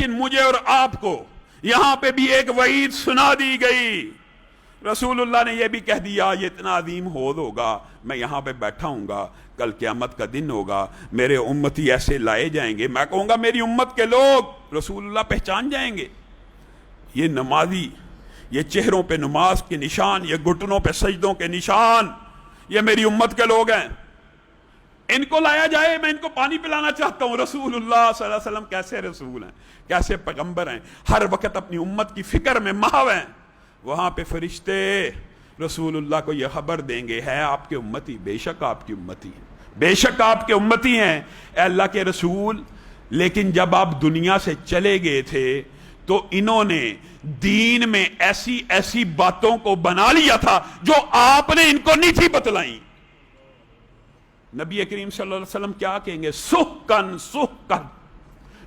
لیکن مجھے اور آپ کو یہاں پہ بھی ایک وعید سنا دی گئی. رسول اللہ نے یہ بھی کہہ دیا یہ اتنا عظیم حوض ہوگا, میں یہاں پہ بیٹھا ہوں گا, کل قیامت کا دن ہوگا, میرے امتی ایسے لائے جائیں گے, میں کہوں گا میری امت کے لوگ, رسول اللہ پہچان جائیں گے یہ نمازی, یہ چہروں پہ نماز کے نشان, یہ گھٹنوں پہ سجدوں کے نشان, یہ میری امت کے لوگ ہیں, ان کو لایا جائے, میں ان کو پانی پلانا چاہتا ہوں. رسول اللہ صلی اللہ علیہ وسلم کیسے رسول ہیں, کیسے پیغمبر ہیں, ہر وقت اپنی امت کی فکر میں محو ہیں. وہاں پہ فرشتے رسول اللہ کو یہ خبر دیں گے, ہے آپ کے امتی, بے شک آپ کی امتی ہیں, بے شک آپ کے امتی ہیں اے اللہ کے رسول. لیکن جب آپ دنیا سے چلے گئے تھے تو انہوں نے دین میں ایسی ایسی باتوں کو بنا لیا تھا جو آپ نے ان کو نہیں تھی بتلائیں. نبی کریم صلی اللہ علیہ وسلم کیا کہیں گے, سحقن سحقن.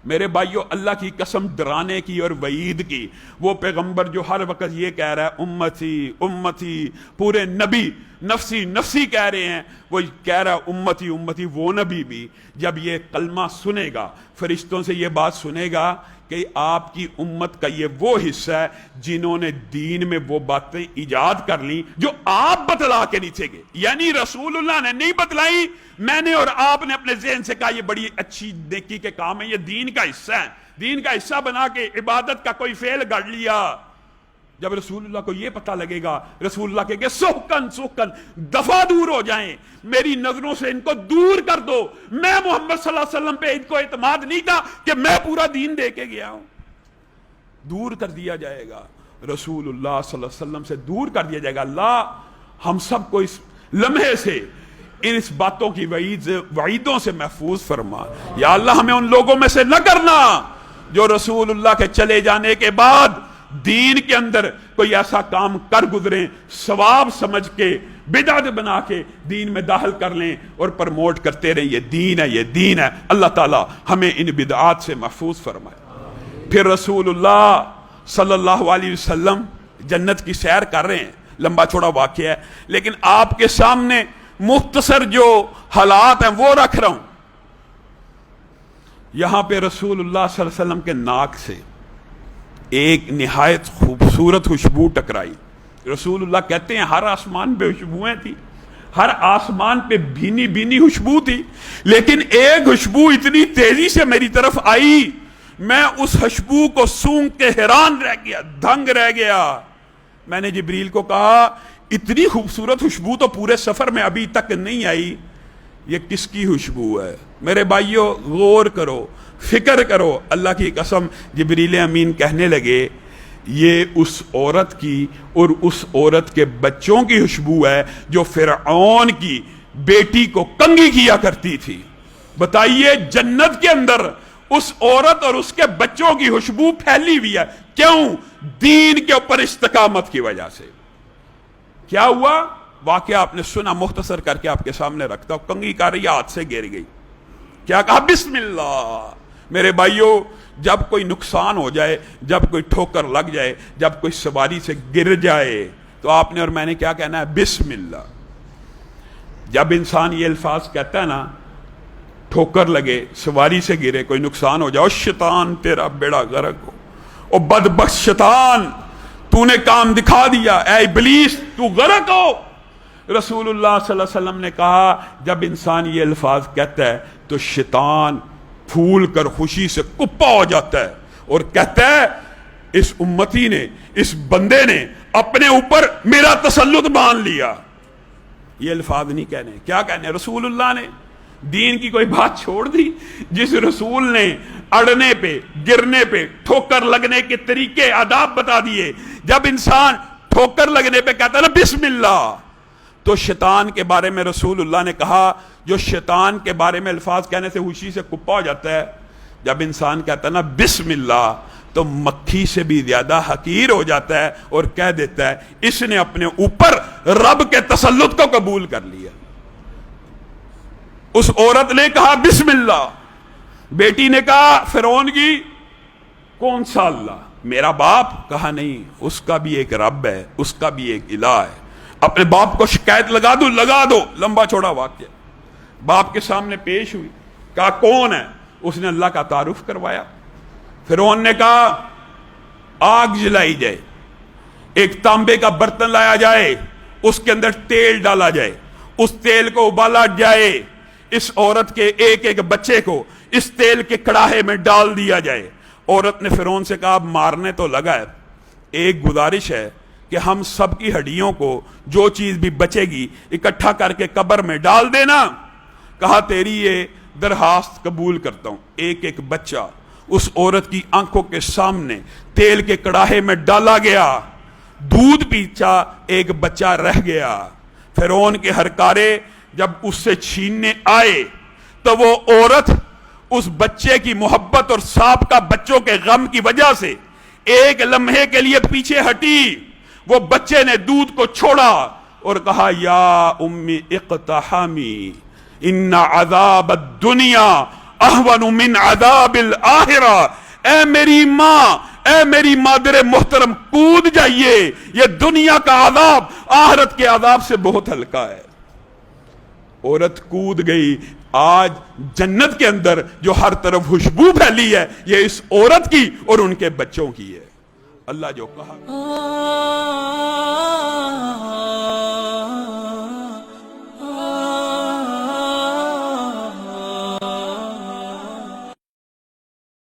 میرے بھائیو, اللہ کی قسم ڈرانے کی اور وعید کی, وہ پیغمبر جو ہر وقت یہ کہہ رہا ہے امتی امتی, پورے نبی نفسی نفسی کہہ رہے ہیں, وہ کہہ رہا ہے امتی امتی, وہ نبی بھی جب یہ کلمہ سنے گا, فرشتوں سے یہ بات سنے گا کہ آپ کی امت کا یہ وہ حصہ ہے جنہوں نے دین میں وہ باتیں ایجاد کر لیں جو آپ بتلا کے نہیں تھے گے. یعنی رسول اللہ نے نہیں بتلائی, میں نے اور آپ نے اپنے ذہن سے کہا یہ بڑی اچھی نیکی کے کام ہے, یہ دین کا حصہ ہے, دین کا حصہ بنا کے عبادت کا کوئی فعل گڑ لیا. جب رسول اللہ کو یہ پتہ لگے گا, رسول اللہ کہے گے سحقن سحقن, دفع دور ہو جائیں, میری نظروں سے ان کو دور کر دو. میں محمد صلی اللہ علیہ وسلم پہ ان کو اعتماد نہیں تھا کہ میں پورا دین دے کے گیا ہوں. دور کر دیا جائے گا, رسول اللہ صلی اللہ علیہ وسلم سے دور کر دیا جائے گا. اللہ ہم سب کو اس لمحے سے اس باتوں کی وعیدوں سے محفوظ فرما. یا اللہ ہمیں ان لوگوں میں سے نہ کرنا جو رسول اللہ کے چلے جانے کے بعد دین کے اندر کوئی ایسا کام کر گزریں, ثواب سمجھ کے بدعت بنا کے دین میں داخل کر لیں اور پرموٹ کرتے رہیں یہ دین ہے, یہ دین ہے. اللہ تعالی ہمیں ان بدعات سے محفوظ فرمائے. پھر رسول اللہ صلی اللہ علیہ وسلم جنت کی سیر کر رہے ہیں, لمبا چوڑا واقعہ ہے, لیکن آپ کے سامنے مختصر جو حالات ہیں وہ رکھ رہا ہوں. یہاں پہ رسول اللہ صلی اللہ علیہ وسلم کے ناک سے ایک نہایت خوبصورت خوشبو ٹکرائی. رسول اللہ کہتے ہیں ہر آسمان پہ خوشبوئیں تھی, ہر آسمان پہ بھینی بھینی خوشبو تھی, لیکن ایک خوشبو اتنی تیزی سے میری طرف آئی, میں اس خوشبو کو سونگھ کے حیران رہ گیا, دنگ رہ گیا. میں نے جبریل کو کہا اتنی خوبصورت خوشبو تو پورے سفر میں ابھی تک نہیں آئی, یہ کس کی خوشبو ہے؟ میرے بھائیو غور کرو, فکر کرو. اللہ کی قسم جبریل امین کہنے لگے یہ اس عورت کی اور اس عورت کے بچوں کی خوشبو ہے جو فرعون کی بیٹی کو کنگھی کیا کرتی تھی. بتائیے جنت کے اندر اس عورت اور اس کے بچوں کی خوشبو پھیلی ہوئی ہے, کیوں؟ دین کے اوپر استقامت کی وجہ سے. کیا ہوا واقعہ آپ نے سنا, مختصر کر کے آپ کے سامنے رکھتا ہوں. کنگھی کر رہی, ہاتھ سے گر گئی, کیا کہا؟ بسم اللہ. میرے بھائیوں جب کوئی نقصان ہو جائے, جب کوئی ٹھوکر لگ جائے, جب کوئی سواری سے گر جائے تو آپ نے اور میں نے کیا کہنا ہے؟ بسم اللہ. جب انسان یہ الفاظ کہتا ہے نا, ٹھوکر لگے, سواری سے گرے, کوئی نقصان ہو جائے, او شیطان تیرا بیڑا غرق ہو, او بدبخت شیطان تو نے کام دکھا دیا, اے ابلیس تو غرق ہو. رسول اللہ صلی اللہ علیہ وسلم نے کہا جب انسان یہ الفاظ کہتا ہے تو شیطان پھول کر خوشی سے کپا ہو جاتا ہے اور کہتا ہے اس امتی نے, اس بندے نے اپنے اوپر میرا تسلط مان لیا. یہ الفاظ نہیں کہنے, کیا کہنے؟ رسول اللہ نے دین کی کوئی بات چھوڑ دی؟ جس رسول نے اڑنے پہ, گرنے پہ, ٹھوکر لگنے کے طریقے آداب بتا دیے, جب انسان ٹھوکر لگنے پہ کہتا ہے نا بسم اللہ, تو شیطان کے بارے میں رسول اللہ نے کہا جو شیطان کے بارے میں الفاظ کہنے سے خوشی سے کپا ہو جاتا ہے, جب انسان کہتا ہے نا بسم اللہ تو مکھی سے بھی زیادہ حقیر ہو جاتا ہے اور کہہ دیتا ہے اس نے اپنے اوپر رب کے تسلط کو قبول کر لیا. اس عورت نے کہا بسم اللہ, بیٹی نے کہا فرعون کی کون سا اللہ؟ میرا باپ. کہا نہیں, اس کا بھی ایک رب ہے, اس کا بھی ایک الہ ہے. اپنے باپ کو شکایت لگا دو, لگا دو. لمبا چوڑا واقعہ باپ کے سامنے پیش ہوئی, کہا کون ہے؟ اس نے اللہ کا تعارف کروایا. فرعون نے کہا آگ جلائی جائے، ایک تانبے کا برتن لایا جائے، اس کے اندر تیل ڈالا جائے، اس تیل کو ابالا جائے، اس عورت کے ایک ایک بچے کو اس تیل کے کڑاہے میں ڈال دیا جائے۔ عورت نے فرعون سے کہا اب مارنے تو لگا ہے، ایک گزارش ہے کہ ہم سب کی ہڈیوں کو جو چیز بھی بچے گی اکٹھا کر کے قبر میں ڈال دینا۔ کہا تیری یہ درخواست قبول کرتا ہوں۔ ایک ایک بچہ اس عورت کی آنکھوں کے سامنے تیل کے کڑاہے میں ڈالا گیا، دودھ پیچا ایک بچہ رہ گیا۔ فرعون کے ہرکارے جب اس سے چھیننے آئے تو وہ عورت اس بچے کی محبت اور سابقہ بچوں کے غم کی وجہ سے ایک لمحے کے لیے پیچھے ہٹی۔ وہ بچے نے دودھ کو چھوڑا اور کہا یا امی اقتحمی ان عذاب الدنیا اہون من عذاب الآخرہ۔ اے میری ماں، اے میری مادر محترم، کود جائیے، یہ دنیا کا عذاب آخرت کے عذاب سے بہت ہلکا ہے۔ عورت کود گئی۔ آج جنت کے اندر جو ہر طرف خوشبو پھیلی ہے یہ اس عورت کی اور ان کے بچوں کی ہے۔ اللہ جو کہا